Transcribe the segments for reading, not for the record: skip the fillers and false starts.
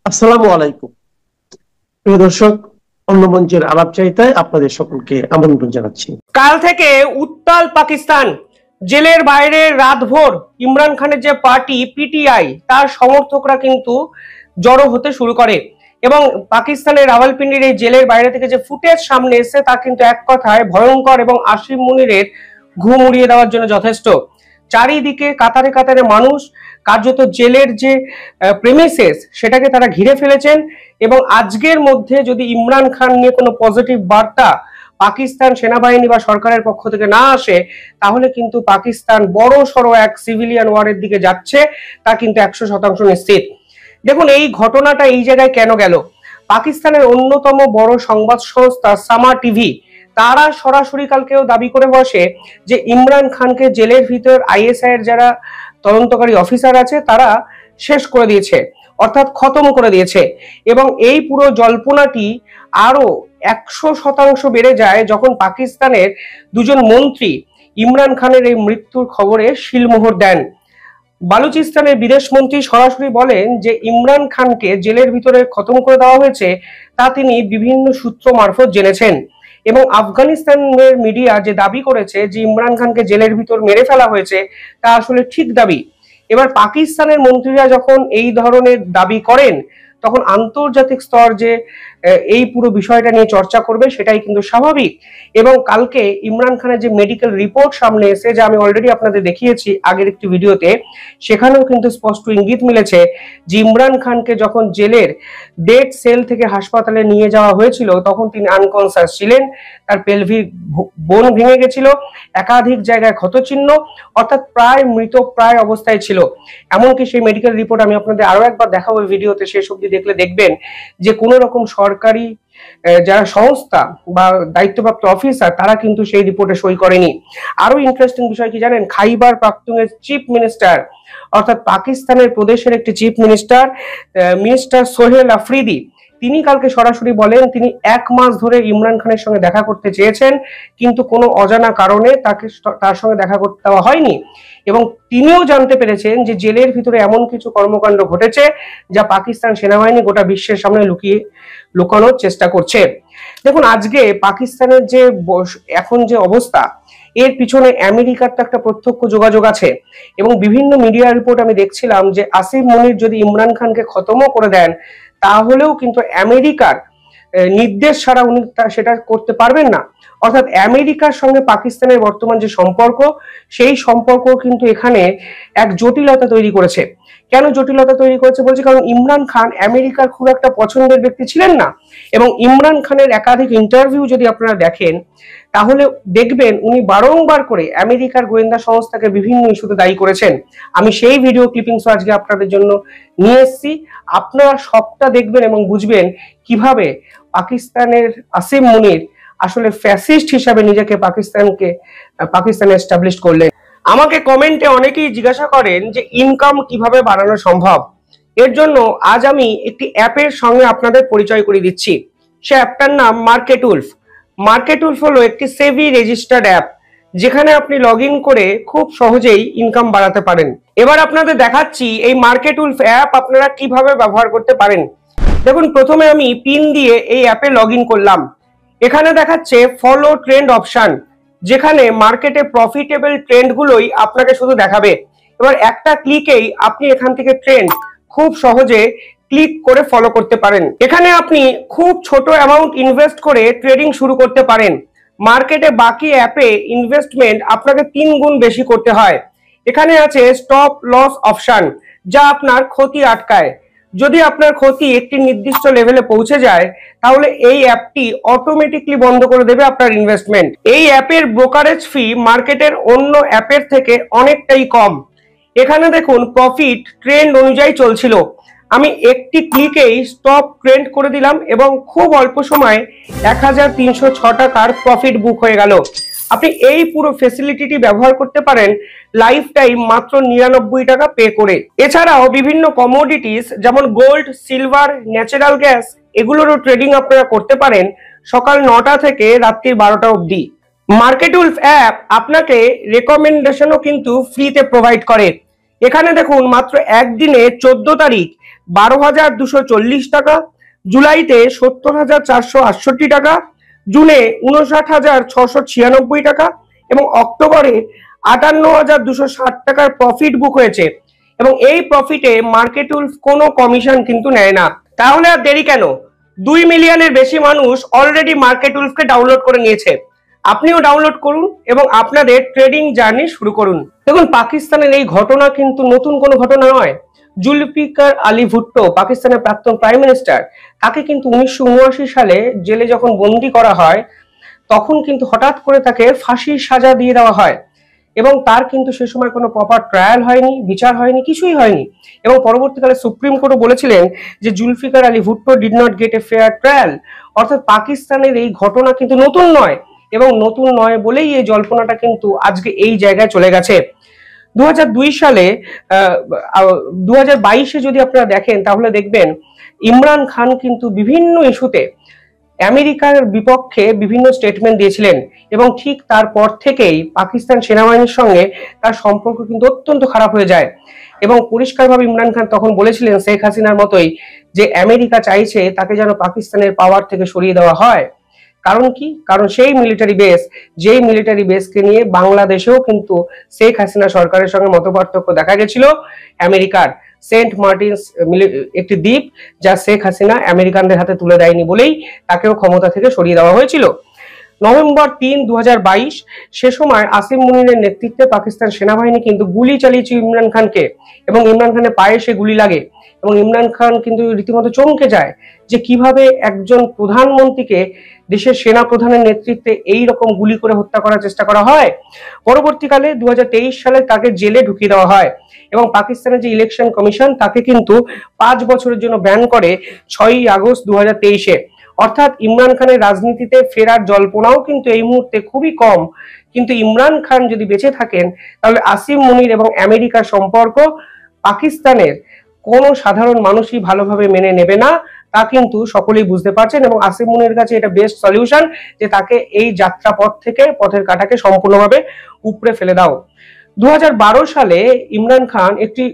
আসসালামু আলাইকুম প্রিয় দর্শক, অন্য মঞ্চের আলাপ চাইতায় আপনাদের সকলকে আমন্ত্রণ জানাচ্ছি। কাল থেকে উত্তাল পাকিস্তান। জেলের বাইরে রাতভর ইমরান খানের যে পার্টি পিটিআই তার সমর্থকরা কিন্তু জড়ো হতে শুরু করে এবং পাকিস্তানের রাওয়ালপিন্ডির এই জেলের বাইরে থেকে যে ফুটেজ সামনে এসেছে তা কিন্তু এক কথায় ভয়ঙ্কর এবং আসিফ মুনিরের ঘুম উড়িয়ে দেওয়ার জন্য যথেষ্ট। চারিদিকে কাতারে কাতারে মানুষ কার্যত জেলের যে প্রেমিসেস সেটাকে তারা ঘিরে ফেলেছেন এবং আজকের মধ্যে যদি ইমরান খান নিয়ে কোনো পজিটিভ বার্তা পাকিস্তান সেনাবাহিনী বা সরকারের পক্ষ থেকে না আসে তাহলে কিন্তু পাকিস্তান বড় সড়ো এক সিভিলিয়ান ওয়ারের দিকে যাচ্ছে, তা কিন্তু 100% নিশ্চিত। দেখুন এই ঘটনাটা এই জায়গায় কেন গেল। পাকিস্তানের অন্যতম বড় সংবাদ সংস্থা সামা টিভি তারা সরাসরি কালকেও দাবি করে বসে যে ইমরান খানকে জেলের ভিতর আইএসআই এর যারা তদন্তকারী অফিসার আছে তারা শেষ করে দিয়েছে, অর্থাৎ খতম করে দিয়েছে। এবং এই পুরো জল্পনাটি আরো 100% বেড়ে যায় যখন পাকিস্তানের দুজন মন্ত্রী ইমরান খানের এই মৃত্যুর খবরে শিলমোহর দেন। বালুচিস্তানের বিদেশ মন্ত্রী সরাসরি বলেন যে ইমরান খানকে জেলের ভিতরে খতম করে দেওয়া হয়েছে তা তিনি বিভিন্ন সূত্র মারফত জেনেছেন এবং আফগানিস্তানের মিডিয়া যে দাবি করেছে যে ইমরান খানকে জেলের ভিতর মেরে ফেলা হয়েছে তা আসলে ঠিক দাবি। এবার পাকিস্তানের মন্ত্রীরা যখন এই ধরনের দাবি করেন তখন আন্তর্জাতিক স্তর যে এই পুরো বিষয়টা নিয়ে চর্চা করবে সেটাই কিন্তু স্বাভাবিক। এবং কালকে ইমরান খানের যে মেডিকেল রিপোর্ট সামনে এসে, যা আমি অলরেডি আপনাদের দেখিয়েছি আগের একটি ভিডিওতে, সেখানেও কিন্তু স্পষ্ট ইঙ্গিত মিলেছে যে ইমরান খানকে যখন জেলের ডেড সেল থেকে হাসপাতালে নিয়ে যাওয়া হয়েছিল তখন তিনি আনকনসিয়াস ছিলেন, তার পেলভিক বোন ভেঙে গেছিল, একাধিক জায়গায় ক্ষতচিহ্ন, অর্থাৎ প্রায় মৃতপ্রায় অবস্থায় ছিল। এমনকি সেই মেডিকেল রিপোর্ট আমি আপনাদের আরো একবার দেখাবো ভিডিওতে, শেষ অবধি দেখলে দেখবেন যে কোনো রকম সরকারি যারা সংস্থা বা দায়িত্বপ্রাপ্ত অফিসার তারা কিন্তু সেই রিপোর্টে সই করেনি। আরো ইন্টারেস্টিং বিষয় কি জানেন, খাইবার পাখতুনের চিফ মিনিস্টার অর্থাৎ পাকিস্তানের প্রদেশের একটি chief minister minister Sohel Afridi তিনি কালকে সরাসরি বলেন তিনি 1 মাস ধরে ইমরান খানের সঙ্গে দেখা করতে চেয়েছেন কিন্তু কোনো অজানা কারণে তার সঙ্গে দেখা করতে দেওয়া হয়নি এবং তিনিও জানতে পেরেছেন যে জেলের ভিতরে এমন কিছু কর্মকাণ্ড ঘটেছে যা পাকিস্তান সেনাবাহিনী গোটা বিশ্বের সামনে লুকানোর চেষ্টা করছে। দেখুন আজকে পাকিস্তানের যে এখন যে অবস্থা এর পিছনে আমেরিকার তো একটা প্রত্যক্ষ যোগাযোগ আছে এবং বিভিন্ন মিডিয়া রিপোর্ট আমি দেখছিলাম যে আসিফ মুনির যদি ইমরান খানকে খতমও করে দেন তাহলেও কিন্তু আমেরিকার নির্দেশ ছাড়া উনি সেটা করতে পারবেন না। অর্থাৎ আমেরিকার সঙ্গে পাকিস্তানের বর্তমান যে সম্পর্ক সেই সম্পর্ক কিন্তু এখানে এক জটিলতা তৈরি করেছে। কেন জটিলতা তৈরি করেছে বলছি, কারণ ইমরান খান আমেরিকার খুব একটা পছন্দের ব্যক্তি ছিলেন না এবং ইমরান খানের একাধিক ইন্টারভিউ যদি আপনারা দেখেন তাহলে দেখবেন উনি বারংবার করে আমেরিকার গোয়েন্দা সংস্থাকে বিভিন্ন ইস্যুতে দায়ী করেছেন। আমি সেই ভিডিও ক্লিপিংস আজকে আপনাদের জন্য নিয়ে এসেছি, আপনারা সবটা দেখবেন এবং বুঝবেন কিভাবে পাকিস্তানের আসিফ মুনির আসলে ফ্যাসিস্ট হিসাবে নিজেকে পাকিস্তানে এস্টাবলিশ করলেন। আমাকে কমেন্টে অনেকেই জিজ্ঞাসা করেন যে ইনকাম কিভাবে বাড়ানো সম্ভব। এর জন্য আজ আমি একটি অ্যাপের সঙ্গে আপনাদের পরিচয় করে দিচ্ছি। সে অ্যাপটার নাম মার্কেটউলফ। মার্কেটউলফ হলো একটি সেভি রেজিস্টার্ড অ্যাপ যেখানে আপনি লগ ইন করে খুব সহজেই ইনকাম বাড়াতে পারেন। এবার আপনাদের দেখাচ্ছি এই মার্কেটউলফ অ্যাপ আপনারা কিভাবে ব্যবহার করতে পারেন। দেখুন প্রথমে আমি পিন দিয়ে এই অ্যাপে লগ ইন করলাম। এখানে দেখাচ্ছে ফলো ট্রেন্ড অপশন, যেখানে মার্কেটে প্রফিটেবল ট্রেন্ডগুলোই আপনাকে শুধু দেখাবে। এবার একটা ক্লিকেই আপনি এখান থেকে ট্রেন্ড খুব সহজে ক্লিক করে ফলো করতে পারেন। এখানে আপনি খুব ছোট অ্যামাউন্ট ইনভেস্ট করে ট্রেডিং শুরু করতে পারেন। মার্কেটে বাকি অ্যাপে ইনভেস্টমেন্ট আপনাকে 3 গুণ বেশি করতে হয়। এখানে আছে স্টপ লস অপশন, যা আপনার ক্ষতি আটকায়। যদি আপনার ক্ষতি একটি নির্দিষ্ট লেভেলে পৌঁছে যায় তাহলে এই অ্যাপটি অটোমেটিকলি বন্ধ করে দেবে আপনার ইনভেস্টমেন্ট। এই অ্যাপের ব্রোকারেজ ফি মার্কেটের অন্য অ্যাপের থেকে অনেকটাই কম। এখানে দেখুন প্রফিট ট্রেন্ড অনুযায়ী চলছিল, আমি একটি ক্লিকেই স্টপ ট্রেন্ড করে দিলাম এবং খুব অল্প সময় 1306 টাকার প্রফিট বুক হয়ে গেল। আপনি এই পুরো ফ্যাসিলিটিটি ব্যবহার করতে পারেন লাইফ টাইম মাত্র 99 টাকা পে করে। এছাড়াও বিভিন্ন কমোডিটিস যেমন গোল্ড, সিলভার, ন্যাচারাল গ্যাস এগুলোরও ট্রেডিং আপনারা করতে পারেন সকাল 9টা থেকে রাত্রি 12টা অবধি। মার্কেটউলফ অ্যাপ আপনাকে রেকমেন্ডেশনও কিন্তু ফ্রিতে প্রোভাইড করে। এখানে দেখুন মাত্র একদিনে 14 তারিখ 12,240 টাকা, জুলাইতে 70,468 টাকা, জুনে 59,696 টাকা এবং অক্টোবরে 58,260 টাকার প্রফিট বুক হয়েছে। এবং এই প্রফিটে মার্কেট উলফ কোনো কমিশন কিন্তু নেয় না। তাহলে আর দেরি কেন? 2 মিলিয়নের বেশি মানুষ অলরেডি মার্কেট উলফকে ডাউনলোড করে নিয়েছে। আপনিও ডাউনলোড করুন এবং আপনাদের ট্রেডিং জার্নি শুরু করুন। দেখুন, পাকিস্তানের এই ঘটনা কিন্তু নতুন কোনো ঘটনা নয়। জুলফিকার আলী ভুট্টো, পাকিস্তানের প্রাক্তন প্রাইম মিনিস্টার, তাকে কিন্তু 1979 সালে জেলে যখন বন্দি করা হয় তখন কিন্তু হঠাৎ করে তাকে ফাঁসির সাজা দিয়ে দেওয়া হয় এবং তার কিন্তু সে সময় কোনো প্রপার ট্রায়াল হয়নি, বিচার হয়নি, কিছুই হয়নি। এবং পরবর্তীকালে সুপ্রিম কোর্টও বলেছিলেন যে Zulfikar Ali Bhutto did not get a fair trial. অর্থাৎ পাকিস্তানের এই ঘটনা কিন্তু নতুন নয় এবং নতুন নয় বলেই এই জল্পনাটা কিন্তু আজকে এই জায়গায় চলে গেছে। 2002 সালে 2022-এ যদি আপনারা দেখেন তাহলে দেখবেন ইমরান খান কিন্তু বিভিন্ন ইস্যুতে আমেরিকার বিপক্ষে বিভিন্ন স্টেটমেন্ট দিয়েছিলেন এবং ঠিক তারপর থেকেই পাকিস্তান সেনাবাহিনীর সঙ্গে তার সম্পর্ক কিন্তু অত্যন্ত খারাপ হয়ে যায় এবং পরিষ্কারভাবে ইমরান খান তখন বলেছিলেন শেখ হাসিনার মতোই যে আমেরিকা চাইছে তাকে যেন পাকিস্তানের পাওয়ার থেকে সরিয়ে দেওয়া হয়। কারণ কি? কারণ সেই যেই মিলিটারি বেসকে নিয়ে বাংলাদেশেও কিন্তু শেখ হাসিনা সরকারের সঙ্গে মতপার্থক্য দেখা গেছিল। আমেরিকার সেন্ট মার্টিনস একটি দ্বীপ যা শেখ হাসিনা আমেরিকানদের হাতে তুলে দেয়নি বলেই তাকেও ক্ষমতা থেকে সরিয়ে দেওয়া হয়েছিল। নভেম্বর 3, 2022 সে সময় আসিম মুনিরের নেতৃত্বে পাকিস্তান সেনাবাহিনী কিন্তু গুলি চালিয়েছে ইমরান খানকে এবং ইমরান খানের পায়ে সে গুলি লাগে এবং ইমরান খান কিন্তু রীতিমতো চমকে যায় যে কিভাবে একজন প্রধানমন্ত্রীকে দেশের সেনা প্রধানের নেতৃত্বে এই রকম গুলি করে হত্যা করার চেষ্টা করা হয়। পরবর্তীকালে 2023 সালে তাকে জেলে ঢুকিয়ে দেওয়া হয় এবং পাকিস্তানের যে ইলেকশন কমিশন তাকে কিন্তু 5 বছরের জন্য ব্যান করে 6 আগস্ট 2023-এ। অর্থাৎ ইমরান খানের রাজনীতিতে ফেরার জল্পনাও কিন্তু এই মুহূর্তে খুবই কম। কিন্তু ইমরান খান যদি বেঁচে থাকেন তাহলে আসিম মুনির এবং আমেরিকার সম্পর্ক পাকিস্তানের কোনো সাধারণ মানুষই ভালোভাবে মেনে নেবে না, তা কিন্তু সকলেই বুঝতে পারছেন এবং আসিম মুনির কাছে এটা বেস্ট সলিউশন যে তাকে এই যাত্রাপথ থেকে পথের কাঁটাকে সম্পূর্ণভাবে উপড়ে ফেলে দাও। 2012 সালে ইমরান খান একটি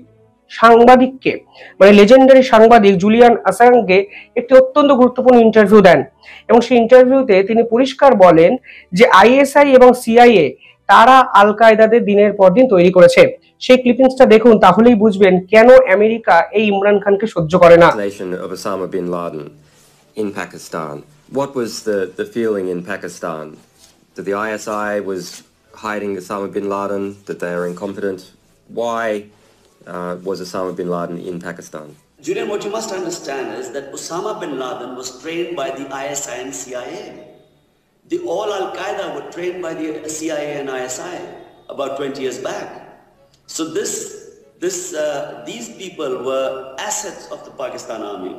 সাংবাদিককে মানে লেজেন্ডারি সাংবাদিক জুলিয়ান আসাংকে একটি অত্যন্ত গুরুত্বপূর্ণ ইন্টারভিউ দেন এবং সেই ইন্টারভিউতে তিনি পরিষ্কার বলেন যে আইএসআই এবং সিআইএ তারা আল কায়দাদের দিনের পর দিন তৈরি করেছে। সেই ক্লিপিংসটা দেখুন তাহলেই বুঝবেন কেন আমেরিকা এই ইমরান খানকে সহ্য করে না। Of Osama bin Laden in Pakistan. What was the feeling in Pakistan? That the ISI was hiding Osama bin Laden, that they are incompetent? Why was Osama bin Laden in Pakistan? Julian, what you must understand is that Osama bin Laden was trained by the ISI and CIA. The all Al-Qaeda were trained by the CIA and ISI about 20 years back. So these people were assets of the Pakistan army.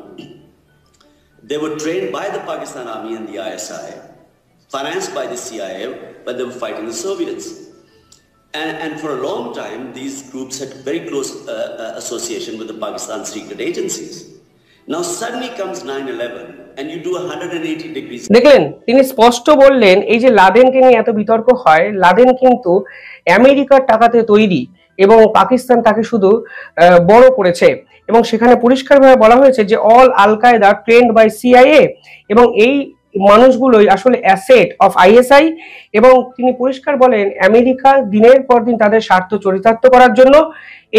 They were trained by the Pakistan army and the ISI, financed by the CIA when they were fighting the Soviets. And for a long time, these groups had very close association with the Pakistan secret agencies. Now suddenly comes 9/11 and you do 180 degrees. দেখলেন, তিনি স্পষ্ট বললেন এই যে লাদেনকে নিয়ে এত বিতর্ক হয়, লাদেন কিন্তু আমেরিকার টাকাতে তৈরি এবং পাকিস্তান তাকে শুধু বড় করেছে এবং সেখানে পরিষ্কারভাবে বলা হয়েছে যে অল আল কায়দা ট্রেন্ড বাই সিআইএ এবং এই মানুষগুলোই আসলে অ্যাসেট অফ আইএসআই এবং তিনি পরিষ্কার বলেন আমেরিকা দিনের পর দিন তাদের স্বার্থ চরিতার্থ করার জন্য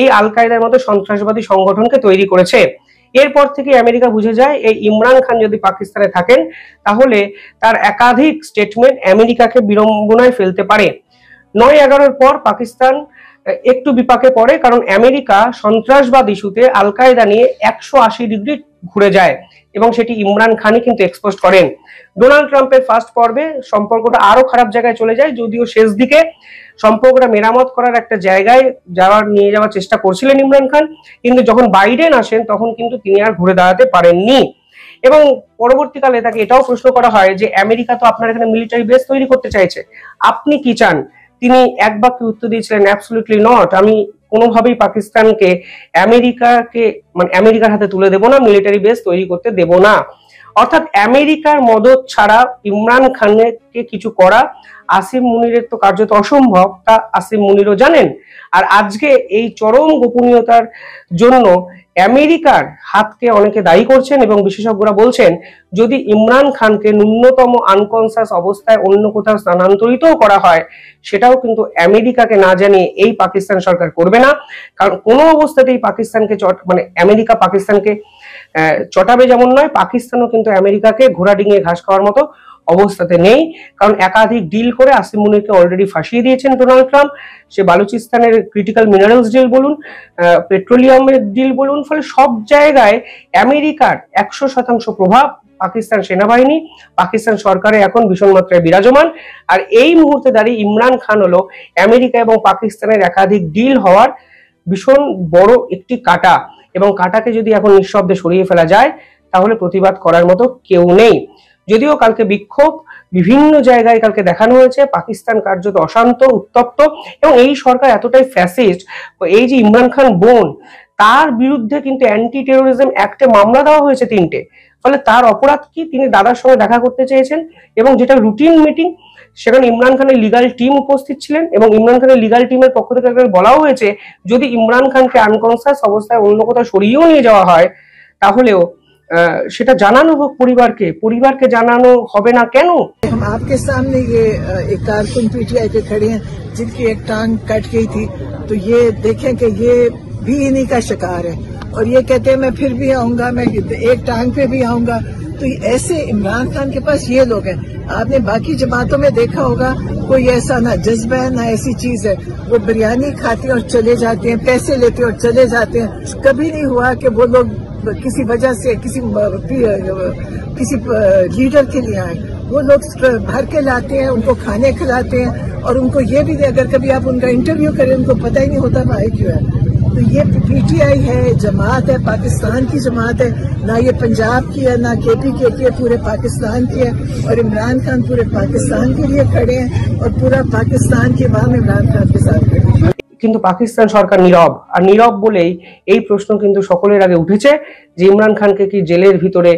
এই আল কায়দার মতো সন্ত্রাসবাদী সংগঠনকে তৈরি করেছে। এরপর থেকে আমেরিকা বুঝে যায় এই ইমরান খান যদি পাকিস্তানে থাকেন তাহলে তার একাধিক স্টেটমেন্ট আমেরিকাকে বিড়ম্বনায় ফেলতে পারে। 9/11-এর পর পাকিস্তান একটু বিপাকে পড়ে কারণ আমেরিকা সন্ত্রাসবাদ ইস্যুতে আল কায়দা নিয়ে 180 ডিগ্রি ঘুরে যায় এবং সেটি ইমরান খানই কিন্তু এক্সপোজ করেন। ডোনাল্ড ট্রাম্পের ফার্স্ট পর্বে সম্পর্কটা আরো খারাপ জায়গায় চলে যায়, যদিও শেষ দিকে সম্পর্কটা মেরামত করার একটা জায়গায় নিয়ে যাওয়ার চেষ্টা করছিলেন ইমরান খান, কিন্তু যখন বাইডেন আসেন তখন কিন্তু তিনি আর ঘুরে দাঁড়াতে পারেননি এবং পরবর্তীকালে তাকে এটাও প্রশ্ন করা হয় যে আমেরিকা তো আপনার এখানে মিলিটারি বেস তৈরি করতে চাইছে, আপনি কি চান? তিনি এক বাক্যে উত্তর দিয়েছিলেন অ্যাবসলিউটলি নট, আমি কোনোভাবেই পাকিস্তানকে আমেরিকার হাতে তুলে দেব না, মিলিটারি বেস তৈরি করতে দেব না। অর্থাৎ আমেরিকার মদত ছাড়া ইমরান খানকে কিছু করা আসিম মুনিরের তো কার্যত অসম্ভব, তা আসিম মুনিরও জানেন। আর আজকে এই চরম গোপনীয়তার জন্য আমেরিকার হাতকে অনেকে দায়ী করছেন এবং বিশেষজ্ঞরা বলছেন যদি ইমরান খানকে ন্যূনতম আনকনসাস অবস্থায় অন্য কোথাও স্থানান্তরিতও করা হয়, সেটাও কিন্তু আমেরিকাকে না জানিয়ে এই পাকিস্তান সরকার করবে না। কারণ কোনো অবস্থাতেই পাকিস্তানকে মানে আমেরিকা পাকিস্তানকে চটাবে যেমন নয়, পাকিস্তানও কিন্তু আমেরিকাকে ঘোড়া ডিঙিয়ে ঘাস খাওয়ার মতো অবস্থাতে নেই। কারণ একাধিক ডিল করে আসিম মুনিরকে অলরেডি ফাঁসিয়ে দিয়েছেন ডোনাল্ড ট্রাম্প। সে বালুচিস্তানের ক্রিটিক্যাল মিনারেলস ডিল বলুন, পেট্রোলিয়ামের ডিল বলুন, ফলে সব জায়গায় আমেরিকার 100% প্রভাব পাকিস্তান সেনাবাহিনী, পাকিস্তান সরকারে এখন ভীষণ মাত্রায় বিরাজমান। আর এই মুহূর্তে দাঁড়িয়ে ইমরান খান হলো আমেরিকা এবং পাকিস্তানের একাধিক ডিল হওয়ার ভীষণ বড় একটি কাঁটা, এবং কাঁটাকে যদি এখন নিঃশব্দে সরিয়ে ফেলা যায় তাহলে প্রতিবাদ করার মতো কেউ নেই। যদিও কালকে বিক্ষোভ বিভিন্ন জায়গায় কালকে দেখানো হয়েছে, পাকিস্তান কার্যত অশান্ত, উত্তপ্ত, এবং এই সরকার এতটাই ফ্যাসিস্ট, এই যে ইমরান খান বোন, তার বিরুদ্ধে কিন্তু অ্যান্টি টেরোরিজম অ্যাক্টে মামলা দেওয়া হয়েছে 3টে। ফলে তার অপরাধ কি? তিনি দাদার সঙ্গে দেখা করতে চেয়েছেন, এবং যেটা রুটিন মিটিং, সেখানে ইমরান খানের লিগাল টিম উপস্থিত ছিলেন, এবং ইমরান খানের লিগাল টিমের পক্ষ থেকে বলাও হয়েছে যদি ইমরান খানকে আনকনসাস অবস্থায় অন্য কোথাও সরিয়েও নিয়ে যাওয়া হয় তাহলেও সেটা জানানো হোক পরিবারকে। পরিবারকে জানানো হবে না কেন? हम आपके सामने ये एक कारकुन पीटीआई पे खड़े हैं जिनकी एक टांग कट गई थी, तो ये देखें कि ये भी इन्हीं का शिकार है, और ये कहते हैं मैं फिर भी आऊंगा, मैं एक टांग पे भी आऊंगा। तो ऐसे इमरान खान के पास ये लोग हैं। आपने बाकी जमातों में देखा होगा कोई ऐसा ना जज्बा है ना ऐसी चीज है, वो बिरयानी खाते हैं और चले जाते हैं, पैसे लेते हैं और चले जाते हैं। कभी नहीं हुआ कि वो लोग किसी वजह से किसी लीडर के लिए आए। वो लोग भर के लाते हैं, उनको खाने खिलाते हैं, और उनको ये भी अगर कभी आप उनका इंटरव्यू करें उनको पता ही नहीं होता भाई क्यों है। तो ये पीटीआई है, जमात है, पाकिस्तान की जमात है, ना ये पंजाब की है ना केपी की है, पूरे पाकिस्तान की है। और इमरान खान पूरे पाकिस्तान के लिए खड़े हैं, और पूरा पाकिस्तान के बाद इमरान खान के साथ खड़े हैं। কিন্তু পাকিস্তান সরকার নীরব, আর নীরব বলেই এই প্রশ্ন কিন্তু সকলের আগে উঠেছে যে ইমরান খানকে কি জেলের ভিতরে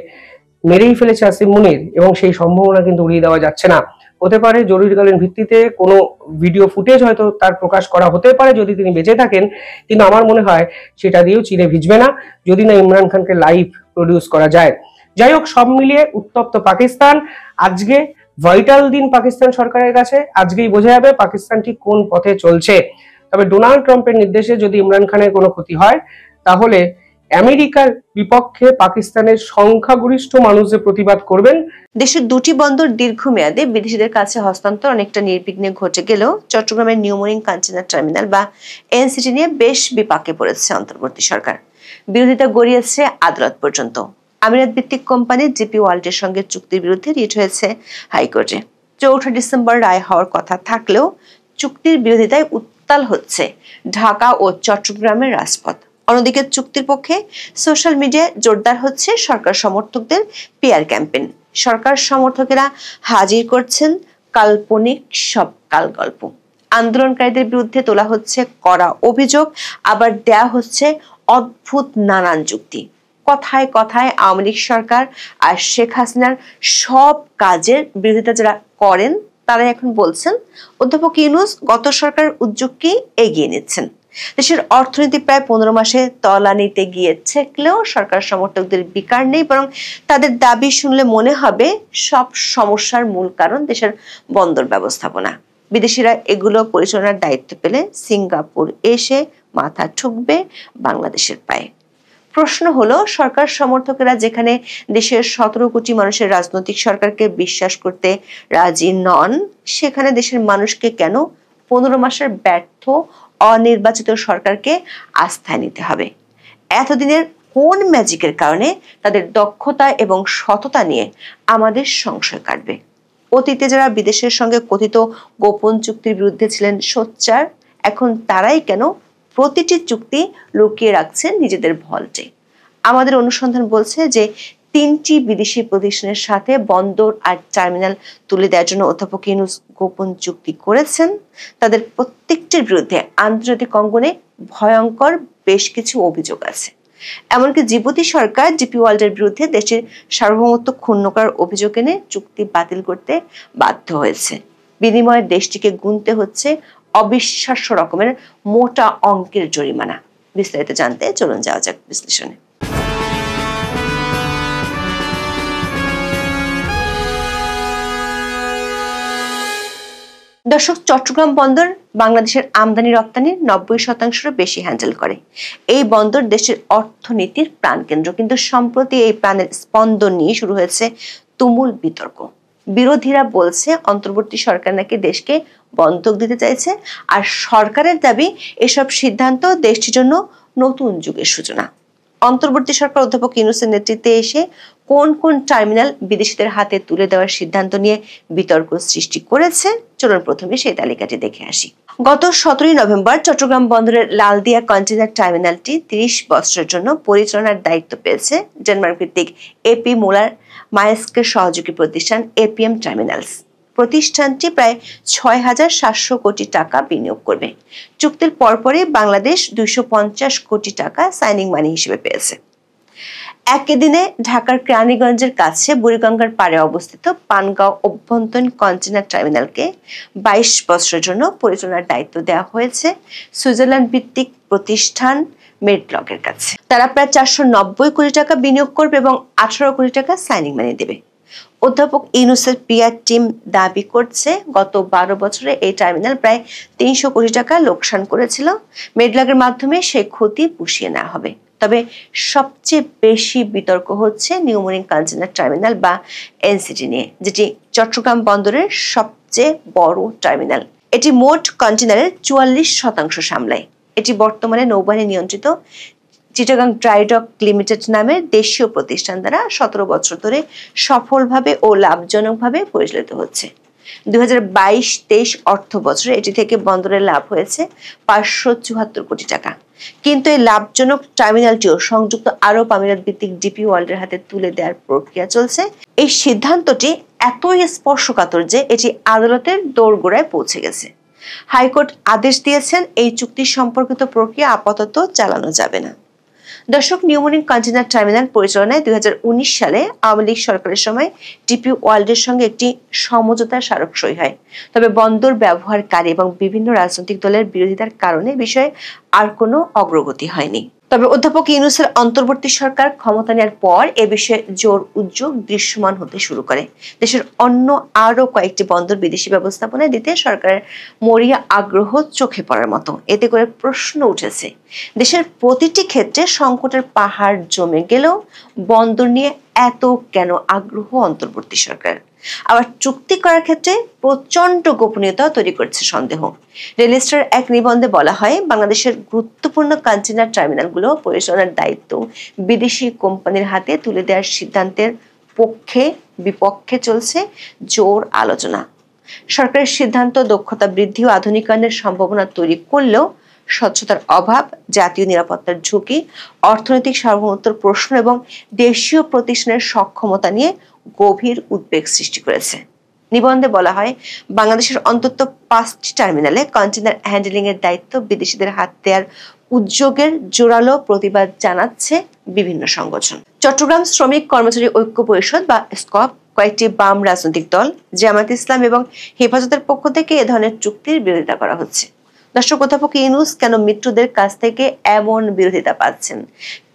মেরেই ফেলেছে আসিম মুনির, এবং সেই সম্ভাবনা কিন্তু উড়িয়ে দেওয়া যাচ্ছে না। হতে পারে জরুরিকালীন ভিত্তিতে কোনো ভিডিও ফুটেজ হয়তো তার প্রকাশ করা হতে পারে যদি তিনি বেঁচে থাকেন, কিন্তু আমার মনে হয় সেটা দিয়েও চিড়ে ভিজবে না যদি না ইমরান খানকে লাইভ প্রডিউস করা যায়। যাই হোক, সব মিলিয়ে উত্তপ্ত পাকিস্তান। আজকে ভাইটাল দিন পাকিস্তান সরকারের কাছে, আজকেই বোঝা যাবে পাকিস্তান ঠিক কোন পথে চলছে। তবে ডোনাল্ড ট্রাম্পের নির্দেশে যদি ইমরান খানের কোনো ক্ষতি হয় তাহলে আমেরিকার বিপক্ষে পাকিস্তানের সংখ্যাগরিষ্ঠ মানুষ যে প্রতিবাদ করবেন। দেশের দুটি বন্দর দীর্ঘমেয়াদে বিদেশিদের কাছে হস্তান্তর অনেকটা নির্বিঘ্নে ঘটে গেলেও চট্টগ্রামের নিউ মরিন কন্টেইনার টার্মিনাল বা এনসিটি নিয়ে বেশ বিপাকে পড়েছে অন্তর্বর্তী সরকার। বিরোধিতা গড়িয়েছে আদালত পর্যন্ত। আমিরাত ভিত্তিক কোম্পানি জিপি ওয়ার্ল্ডের সঙ্গে চুক্তির বিরুদ্ধে রিট হয়েছে হাইকোর্টে। 4 ডিসেম্বর রায় হওয়ার কথা থাকলেও চুক্তির বিরোধিতায় উত্তাল হচ্ছে ঢাকা ও চট্টগ্রামের রাজপথ। অন্যদিকে চুক্তির পক্ষে সোশ্যাল মিডিয়ায় জোরদার হচ্ছে সরকার সমর্থকদের পিআর ক্যাম্পেইন। সরকার সমর্থকেরা হাজির করছেন কাল্পনিক সব কালগল্প। আন্দোলনকারীদের বিরুদ্ধে তোলা হচ্ছে কড়া অভিযোগ, আবার দেয়া হচ্ছে অদ্ভুত নানান যুক্তি। কথায় কথায় আওয়ামী লীগ সরকার আর শেখ হাসিনার সব কাজের বিরোধিতা যারা করেন তারাই এখন বলছেন অধ্যাপক ইউনূস গত সরকারের উদ্যোগকে এগিয়ে নিচ্ছেন। দেশের অর্থনীতি প্রায় 15 মাসে তলানিতে গিয়ে ঠেকলেও সরকার সমর্থকদের বিকার নেই, বরং তাদের দাবি শুনলে মনে হবে সব সমস্যার মূল কারণ দেশের বন্দর ব্যবস্থাপনা। বিদেশিরা এগুলো পরিচালনার দায়িত্ব পেলে সিঙ্গাপুর এসে মাথা ঠুকবে বাংলাদেশের পায়ে। প্রশ্ন হলো, সরকার সমর্থকেরা যেখানে দেশের 17 কোটি মানুষের রাজনৈতিক সরকারকে বিশ্বাস করতে রাজি নন, সেখানে দেশের মানুষকে কেন 15 মাসের ব্যর্থ অনির্বাচিত সরকারকে আস্থায় নিতে হবে? এতদিনের কোন ম্যাজিকের কারণে তাদের দক্ষতা এবং সততা নিয়ে আমাদের সংশয় কাটবে? অতীতে যারা বিদেশের সঙ্গে কথিত গোপন চুক্তির বিরুদ্ধে ছিলেন সোচ্চার, এখন তারাই কেন প্রতিটি চুক্তি লুকিয়ে রাখছেন নিজেদের ভল্টে? আমাদের অনুসন্ধান বলছে যে 3টি বিদেশি প্রতিষ্ঠানের সাথে বন্দর আর টার্মিনাল তুলে দেওয়ার জন্য অধ্যাপক ইউনূস গোপন চুক্তি করেছেন। তাদের প্রত্যেকটির বিরুদ্ধে আন্তর্জাতিক অঙ্গনে ভয়ঙ্কর বেশ কিছু অভিযোগ আছে। এমনকি জিবুতি সরকার জিপি ওয়ার্ল্ডের বিরুদ্ধে দেশের সার্বভৌমত্ব ক্ষুণ্ণ করার অভিযোগ এনে চুক্তি বাতিল করতে বাধ্য হয়েছে। বিনিময়ে দেশটিকে গুনতে হচ্ছে অবিশ্বাস্য রকমের মোটা অঙ্কের জরিমানা। বিস্তারিত জানতে চলুন যাওয়া যাক বিশ্লেষণে। দর্শক, চট্টগ্রাম বন্দর বাংলাদেশের আমদানি রপ্তানির 90% বেশি হ্যান্ডেল করে। এই বন্দর দেশের অর্থনীতির প্রাণকেন্দ্র, কিন্তু সম্প্রতি এই প্রাণের স্পন্দন নিয়ে শুরু হয়েছে তুমুল বিতর্ক। বিরোধীরা বলছে অন্তর্বর্তী সরকার নাকি দেশকে বন্ধক দিতে চাইছে, আর সরকারের দাবি এসব সিদ্ধান্ত দেশটির জন্য নতুন যুগের সূচনা। অন্তর্বর্তী সরকার অধ্যাপক ইউনূসের নেতৃত্বে এসে কোন কোন টার্মিনাল বিদেশিদের হাতে তুলে দেওয়ার সিদ্ধান্ত নিয়ে বিতর্ক সৃষ্টি করেছে, চলুন প্রথমে সেই তালিকাটি দেখে আসি। গত 17 নভেম্বর চট্টগ্রাম বন্দরের লালদিয়া কন্টেইনার টার্মিনালটি 30 বছরের জন্য পরিচালনার দায়িত্ব পেয়েছে ডেনমার্ক ভিত্তিক এপি মোলার মায়েস্কের সহযোগী প্রতিষ্ঠান এপিএম টার্মিনালস। প্রতিষ্ঠানটি প্রায় 6,700 কোটি টাকা বিনিয়োগ করবে। চুক্তির পরপরই বাংলাদেশ 250 কোটি টাকা সাইনিং মানি হিসেবে পেয়েছে। একই দিনে ঢাকার কেরানীগঞ্জের কাছে বুড়িগঙ্গার পাড়ে অবস্থিত পানগাঁও অভ্যন্তরীণ কন্টেইনার টার্মিনালকে 22 বছরের জন্য পরিচালনার দায়িত্ব দেওয়া হয়েছে সুইজারল্যান্ড ভিত্তিক প্রতিষ্ঠান মেডলকের কাছে। তারা প্রায় 490 কোটি টাকা বিনিয়োগ করবে এবং 18 কোটি টাকা সাইনিং মানি দেবে। অধ্যাপক ইউনূসের পিআর টিম দাবি করছে গত 12 বছরে এই টার্মিনাল প্রায় 300 কোটি টাকা লোকসান করেছিল। মেডলকের মাধ্যমে সেই ক্ষতি পুষিয়ে নেওয়া হবে। তবে সবচেয়ে বেশি বিতর্ক হচ্ছে নিউমোরিং কন্টেইনার টার্মিনাল বা এনসিটি নিয়ে, যেটি চট্টগ্রাম বন্দরের সবচেয়ে বড় টার্মিনাল। এটি মোট কন্টেইনারের 44% সামলায়। এটি বর্তমানে নৌবাহিনী নিয়ন্ত্রিত চিটাগাং ড্রাই ডক লিমিটেড নামের দেশীয় প্রতিষ্ঠান দ্বারা 17 বছর ধরে সফলভাবে ও লাভজনকভাবে পরিচালিত হচ্ছে। 2022-23 অর্থ বছরে এটি থেকে বন্দরের লাভ হয়েছে 574 কোটি টাকা। কিন্তু এই লাভজনক টার্মিনালটিও সংযুক্ত আরব আমিরাত ভিত্তিক ডিপি ওয়ার্ল্ডের হাতে তুলে দেওয়ার প্রক্রিয়া চলছে। এই সিদ্ধান্তটি এতই স্পর্শকাতর যে এটি আদালতের দোরগোড়ায় পৌঁছে গেছে। হাইকোর্ট আদেশ দিয়েছেন এই চুক্তি সম্পর্কিত প্রক্রিয়া আপাতত চালানো যাবে না। দর্শক, নিউমোরিং কন্টেইনার টার্মিনাল পরিচালনায় 2019 সালে আওয়ামী লীগ সরকারের সময় ডিপি ওয়ার্ল্ডের সঙ্গে একটি সমঝোতা স্মারক সই হয়। তবে বন্দর ব্যবহারকারী এবং বিভিন্ন রাজনৈতিক দলের বিরোধিতার কারণে বিষয়ে আর কোনো অগ্রগতি হয়নি। তবে অধ্যাপক ইউনূসের অন্তর্বর্তী সরকার ক্ষমতা নেওয়ার পর এ বিষয়ে জোর উদ্যোগ দৃশ্যমান হতে শুরু করে। দেশের অন্য আরো কয়েকটি বন্দর বিদেশি ব্যবস্থাপনায় দিতে সরকারের মরিয়া আগ্রহ চোখে পড়ার মতো। এতে করে প্রশ্ন উঠেছে, দেশের প্রতিটি ক্ষেত্রে সংকটের পাহাড় জমে গেলেও বন্দর নিয়ে এত কেন আগ্রহ অন্তর্বর্তী সরকার? আবার চুক্তি করার ক্ষেত্রে প্রচন্ড গোপনীয়তা তৈরি করছে সন্দেহ। রেলিস্টার এক নিবন্ধে বলা হয়, বাংলাদেশের গুরুত্বপূর্ণ কন্টেইনার টার্মিনালগুলো পরিচালনার দায়িত্ব বিদেশি কোম্পানির হাতে তুলে দেওয়ার সিদ্ধান্তের পক্ষে বিপক্ষে চলছে জোর আলোচনা। সরকারের সিদ্ধান্ত দক্ষতা বৃদ্ধি ও আধুনিকায়নের সম্ভাবনা তৈরি করলেও স্বচ্ছতার অভাব, জাতীয় নিরাপত্তার ঝুঁকি, অর্থনৈতিক সার্বভৌমত্বের প্রশ্ন এবং দেশীয় প্রতিষ্ঠানের সক্ষমতা নিয়ে গভীর উদ্বেগ সৃষ্টি করেছে। নিবন্ধে বলা হয়, বাংলাদেশের অন্তত 5টি টার্মিনালে কন্টেইনার হ্যান্ডেলিং এর দায়িত্ব বিদেশিদের হাত দেওয়ার উদ্যোগের জোরালো প্রতিবাদ জানাচ্ছে বিভিন্ন সংগঠন। চট্টগ্রাম শ্রমিক কর্মচারী ঐক্য পরিষদ বা স্কপ, কয়েকটি বাম রাজনৈতিক দল, জামায়াত ইসলাম এবং হেফাজতের পক্ষ থেকে এ ধরনের চুক্তির বিরোধিতা করা হচ্ছে। দর্শক, অধ্যাপক ইউনূস কেন মিত্রদের কাছ থেকে এমন বিরোধিতা পাচ্ছেন?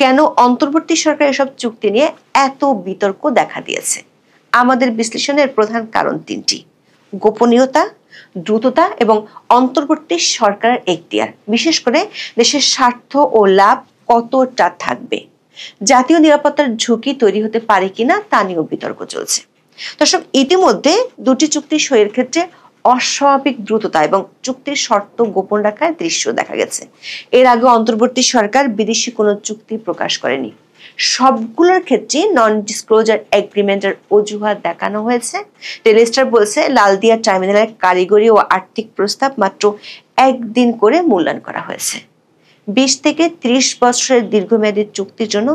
কেন অন্তর্বর্তী সরকার এসব চুক্তি নিয়ে এত বিতর্ক দেখা দিয়েছে? আমাদের বিশ্লেষণের প্রধান কারণ 3টি: গোপনীয়তা, দ্রুততা এবং অন্তর্বর্তী সরকারের এখতিয়ার। বিশেষ করে দেশের স্বার্থ ও লাভ কতটা থাকবে, জাতীয় নিরাপত্তার ঝুঁকি তৈরি হতে পারে কিনা তা নিয়েও বিতর্ক চলছে। দর্শক, ইতিমধ্যে 2টি চুক্তি সইয়ের ক্ষেত্রে অস্বাভাবিক দ্রুততা এবং চুক্তির শর্ত গোপন রাখার দৃশ্য দেখা গেছে। এর আগে অন্তর্বর্তী সরকার বিদেশি কোনো চুক্তি প্রকাশ করেনি। সবগুলোর ক্ষেত্রে নন ডিসক্লোজার এগ্রিমেন্টের অজুহাত দেখানো হয়েছে। টেলিস্টার বলছে, লালদিয়া টার্মিনালের কারিগরি ও আর্থিক প্রস্তাব মাত্র 1 দিন করে মূল্যায়ন করা হয়েছে। 20 থেকে 30 বছরের দীর্ঘমেয়াদী চুক্তির জন্য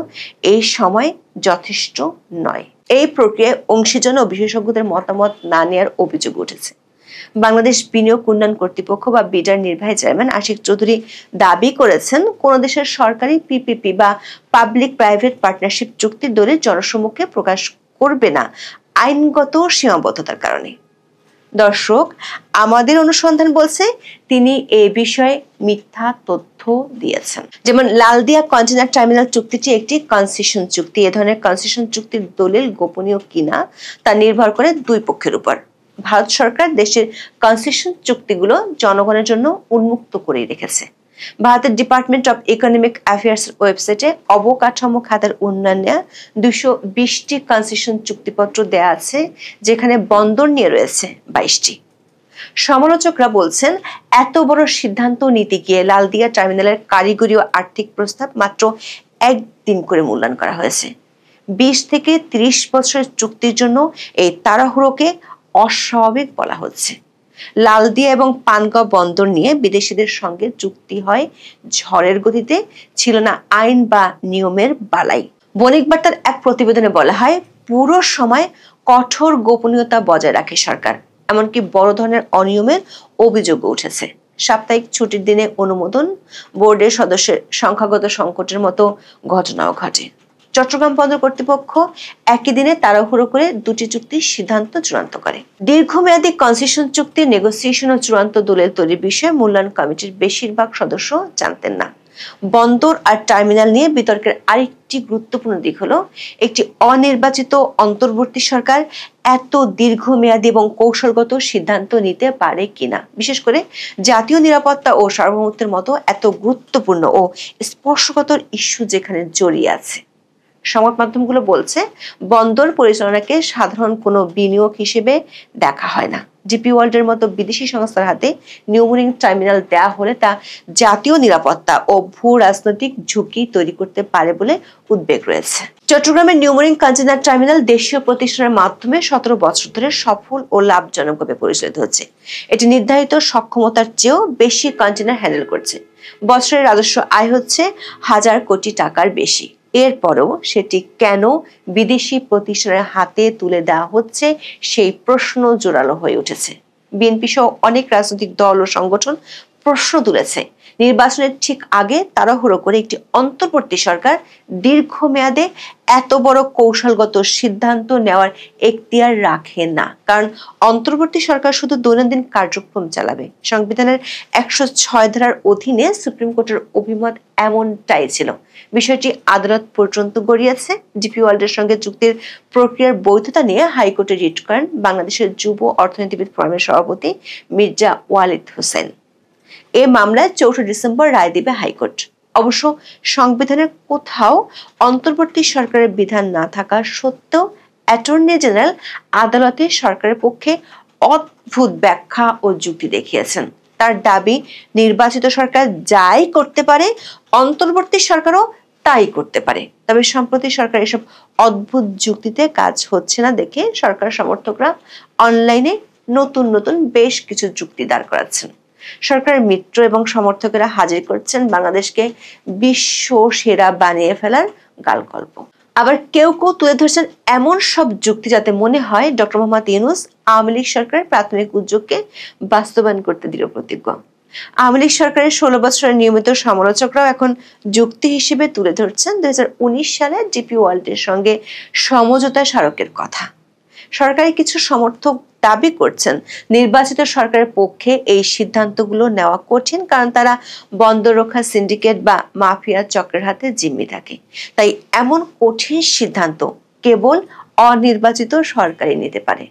এই সময় যথেষ্ট নয়। এই প্রক্রিয়ায় অংশীজন ও বিশেষজ্ঞদের মতামত না নেওয়ার অভিযোগ উঠেছে। বাংলাদেশ বিনিয়োগ উন্নয়ন কর্তৃপক্ষ বা বিডার নির্বাহী চেয়ারম্যান আশিক চৌধুরী দাবি করেছেন, কোন দেশের সরকারি পিপিপি বা পাবলিক প্রাইভেট পার্টনারশিপ চুক্তির দলিল জনসম্মুখে প্রকাশ করবে না আইনগত সীমাবদ্ধতার কারণে। দর্শক, আমাদের অনুসন্ধান বলছে তিনি এ বিষয়ে মিথ্যা তথ্য দিয়েছেন। যেমন লালদিয়া কন্টেইনার টার্মিনাল চুক্তিটি একটি কনসেশন চুক্তি। এ ধরনের কনসেশন চুক্তির দলিল গোপনীয় কিনা তা নির্ভর করে দুই পক্ষের উপর। ভারত সরকার দেশের কনসেশন চুক্তিগুলো জনগণের জন্য উন্মুক্ত করে রেখেছে। ভারতের ডিপার্টমেন্ট অফ ইকোনমিক অ্যাফেয়ার্স ওয়েবসাইটে অবকাঠামো খাতের উন্নয়নে 220টি কনসেশন চুক্তিপত্র দেয়া আছে, যেখানে বন্দর নিয়ে রয়েছে 22টি। সমালোচকরা বলছেন, এত বড় সিদ্ধান্ত নিতে গিয়ে লালদিয়া টার্মিনালের কারিগরি ও আর্থিক প্রস্তাব মাত্র একদিন করে মূল্যায়ন করা হয়েছে। 20 থেকে 30 বছরের চুক্তির জন্য এই তাড়াহুড়োকে অস্বাভাবিক বলা হচ্ছে। লালদিয়া এবং পানগাঁও বন্দর নিয়ে বিদেশিদের সঙ্গে চুক্তি হয় ঝড়ের গতিতে, ছিল না আইন বা নিয়মের বালাই। বণিক বার্তার এক প্রতিবেদনে বলা হয়, পুরো সময় কঠোর গোপনীয়তা বজায় রাখে সরকার, এমনকি বড় ধরনের অনিয়মের অভিযোগও উঠেছে। সাপ্তাহিক ছুটির দিনে অনুমোদন, বোর্ডের সদস্যের সংখ্যাগত সংকটের মতো ঘটনাও ঘটে। চট্টগ্রাম বন্দর কর্তৃপক্ষ একই দিনে তাড়াহুড়ো করে 2টি চুক্তির সিদ্ধান্ত চূড়ান্ত করে। দীর্ঘমেয়াদী কনসেশন চুক্তির নেগোসিয়েশন ও চূড়ান্ত দলিল তৈরির বিষয়ে মূল্যায়ন কমিটির বেশিরভাগ সদস্য জানতেন না। বন্দর আর টার্মিনাল নিয়ে বিতর্কের আরেকটি গুরুত্বপূর্ণ দিক হলো, একটি অনির্বাচিত অন্তর্বর্তী সরকার এত দীর্ঘমেয়াদী এবং কৌশলগত সিদ্ধান্ত নিতে পারে কিনা, বিশেষ করে জাতীয় নিরাপত্তা ও সার্বভৌমত্বের মতো এত গুরুত্বপূর্ণ ও স্পর্শকাতর ইস্যু যেখানে জড়িয়ে আছে। সংবাদ মাধ্যমগুলো বলছে, বন্দর পরিচালনাকে সাধারণ কোনো বিনিয়োগ হিসেবে দেখা হয় না। ডিপি ওয়ার্ল্ডের মতো বিদেশি সংস্থার হাতে নিউমোরিং টার্মিনাল দেয়া হলে তা জাতীয় নিরাপত্তা ও ভূ রাজনৈতিক ঝুঁকি তৈরি করতে পারে বলে উদ্বেগ রয়েছে। চট্টগ্রামের নিউমোরিং কন্টেইনার টার্মিনাল দেশীয় প্রতিষ্ঠানের মাধ্যমে 17 বছর ধরে সফল ও লাভজনকভাবে পরিচালিত হচ্ছে। এটি নির্ধারিত সক্ষমতার চেয়েও বেশি কন্টেইনার হ্যান্ডেল করছে। বছরের রাজস্ব আয় হচ্ছে 1000 কোটি টাকার বেশি। এরপরও সেটি কেন বিদেশি প্রতিষ্ঠানের হাতে তুলে দেওয়া হচ্ছে, সেই প্রশ্ন জোরালো হয়ে উঠেছে। বিএনপি সহ অনেক রাজনৈতিক দল ও সংগঠন প্রশ্ন তুলেছে, নির্বাচনের ঠিক আগে তাড়াহুড়ো করে একটি অন্তর্বর্তী সরকার দীর্ঘমেয়াদে এত বড় কৌশলগত সিদ্ধান্ত নেওয়ার এখতিয়ার রাখে না। কারণ অন্তর্বর্তী সরকার শুধু দৈনন্দিন কার্যক্রম চালাবে। সংবিধানের 106 ধারার অধীনে সুপ্রিম কোর্টের অভিমত এমনটাই ছিল। বিষয়টি আদালত পর্যন্ত গড়িয়েছে। ডিপি ওয়ার্ল্ডের সঙ্গে চুক্তির প্রক্রিয়ার বৈধতা নিয়ে হাইকোর্টে রিট করেন বাংলাদেশের যুব অর্থনীতিবিদ ফোরামের সভাপতি মির্জা ওয়ালিদ হোসেন। এ মামলায় 4 ডিসেম্বর রায় দিবে হাইকোর্ট। অবশ্য সংবিধানের কোথাও অন্তর্বর্তী সরকারের বিধান না থাকা সত্ত্বেও অ্যাটর্নি জেনারেল আদালতে সরকারের পক্ষে অদ্ভুত ব্যাখ্যা ও যুক্তি দেখিয়েছেন। তার দাবি, নির্বাচিত সরকার যাই করতে পারে অন্তর্বর্তী সরকারও তাই করতে পারে। তবে সম্প্রতি সরকার এসব অদ্ভুত যুক্তিতে কাজ হচ্ছে না দেখে সরকার সমর্থকরা অনলাইনে নতুন নতুন বেশ কিছু যুক্তি দাঁড় করাচ্ছেন। সরকারের মিত্র এবং সমর্থকেরা হাজির করছেন বাংলাদেশকে বিশ্ব সেরা বানিয়ে ফেলার গালগল্প। আবার কেউ কেউ তুলে ধরছেন এমন সব যুক্তি যাতে মনে হয় ডক্টর মোহাম্মদ ইউনূস আওয়ামী লীগ সরকারের প্রাথমিক উদ্যোগকে বাস্তবায়ন করতে দৃঢ় প্রতিজ্ঞ। আওয়ামী লীগ সরকারের 16 বছরের নিয়মিত সমালোচকরাও এখন যুক্তি হিসেবে তুলে ধরছেন 2019 সালে ডিপি ওয়ার্ল্ডের সঙ্গে সমঝোতা স্মারকের কথা। সরকারি কিছু সমর্থক দাবি করছেন, নির্বাচিত সরকারের পক্ষে এই সিদ্ধান্তগুলো নেওয়া কঠিন, কারণ তারা বন্দর রক্ষা সিন্ডিকেট বা মাফিয়া চক্রের হাতে জিম্মি থাকে। তাই এমন কঠিন সিদ্ধান্ত কেবল অনির্বাচিত সরকারই নিতে পারে।